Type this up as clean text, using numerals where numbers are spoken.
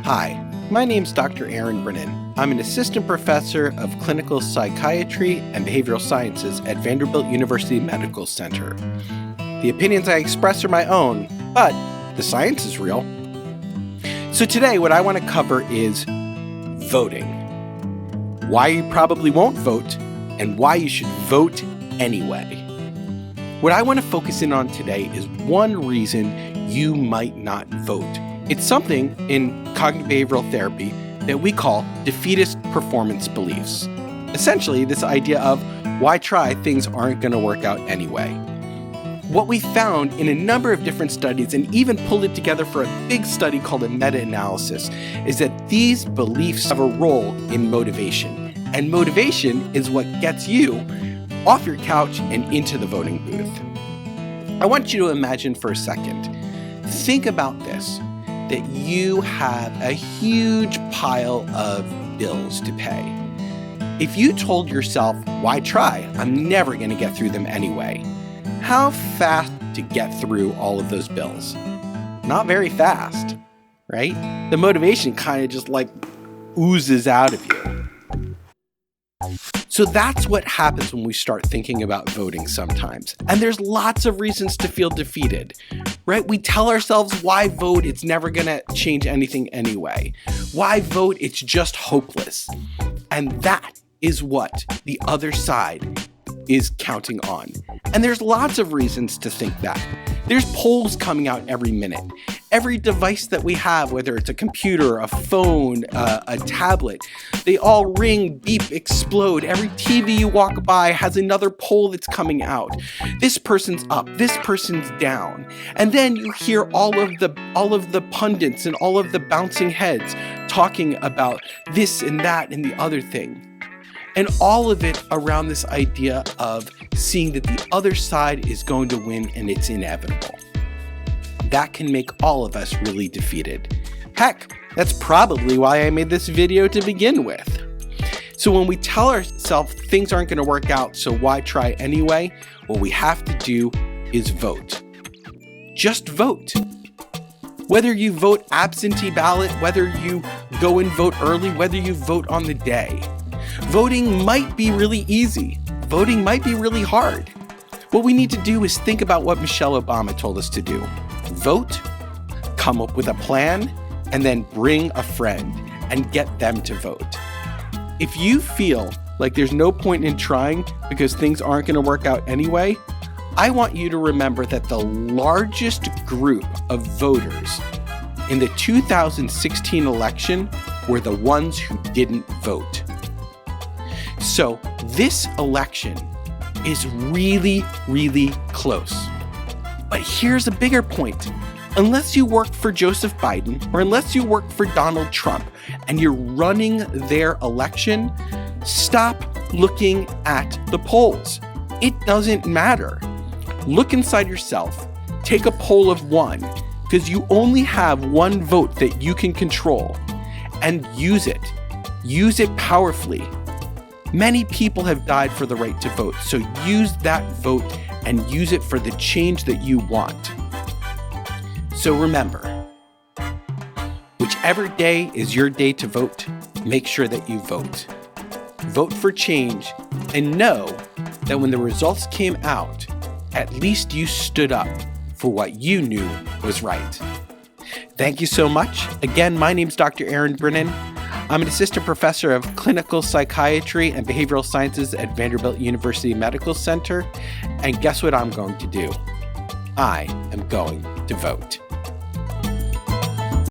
Hi, my name's Dr. Aaron Brennan. I'm an assistant professor of clinical psychiatry and behavioral sciences at Vanderbilt University Medical Center. The opinions I express are my own, but the science is real. So today what I want to cover is voting. Why you probably won't vote and why you should vote anyway. What I want to focus in on today is one reason you might not vote. It's something in cognitive behavioral therapy that we call defeatist performance beliefs. Essentially, this idea of why try, things aren't going to work out anyway. What we found in a number of different studies, and even pulled it together for a big study called a meta-analysis, is that these beliefs have a role in motivation. And motivation is what gets you off your couch and into the voting booth. I want you to imagine for a second, think about this, that you have a huge pile of bills to pay. If you told yourself, why try? I'm never going to get through them anyway. How fast to get through all of those bills? Not very fast, right? The motivation kind of just like oozes out of you. So that's what happens when we start thinking about voting sometimes. And there's lots of reasons to feel defeated, right? We tell ourselves, why vote? It's never going to change anything anyway. Why vote? It's just hopeless. And that is what the other side is counting on. And there's lots of reasons to think that. There's polls coming out every minute. Every device that we have, whether it's a computer, a phone, a tablet, they all ring, beep, explode. Every TV you walk by has another poll that's coming out. This person's up, this person's down. And then you hear all of the pundits and all of the bouncing heads talking about this and that and the other thing. And all of it around this idea of seeing that the other side is going to win and it's inevitable. That can make all of us really defeated. Heck, that's probably why I made this video to begin with. So when we tell ourselves things aren't going to work out, so why try anyway? What we have to do is vote. Just vote. Whether you vote absentee ballot, whether you go and vote early, whether you vote on the day. Voting might be really easy. Voting might be really hard. What we need to do is think about what Michelle Obama told us to do. Vote, come up with a plan, and then bring a friend and get them to vote. If you feel like there's no point in trying because things aren't going to work out anyway, I want you to remember that the largest group of voters in the 2016 election were the ones who didn't vote. So this election is really, really close. But here's a bigger point. Unless you work for Joseph Biden or unless you work for Donald Trump and you're running their election, stop looking at the polls. It doesn't matter. Look inside yourself. Take a poll of one because you only have one vote that you can control and use it. Use it powerfully. Many people have died for the right to vote, so use that vote and use it for the change that you want. So remember, whichever day is your day to vote, make sure that you vote. Vote for change and know that when the results came out, at least you stood up for what you knew was right. Thank you so much. Again, my name's Dr. Aaron Brennan. I'm an assistant professor of clinical psychiatry and behavioral sciences at Vanderbilt University Medical Center. And guess what I'm going to do? I am going to vote.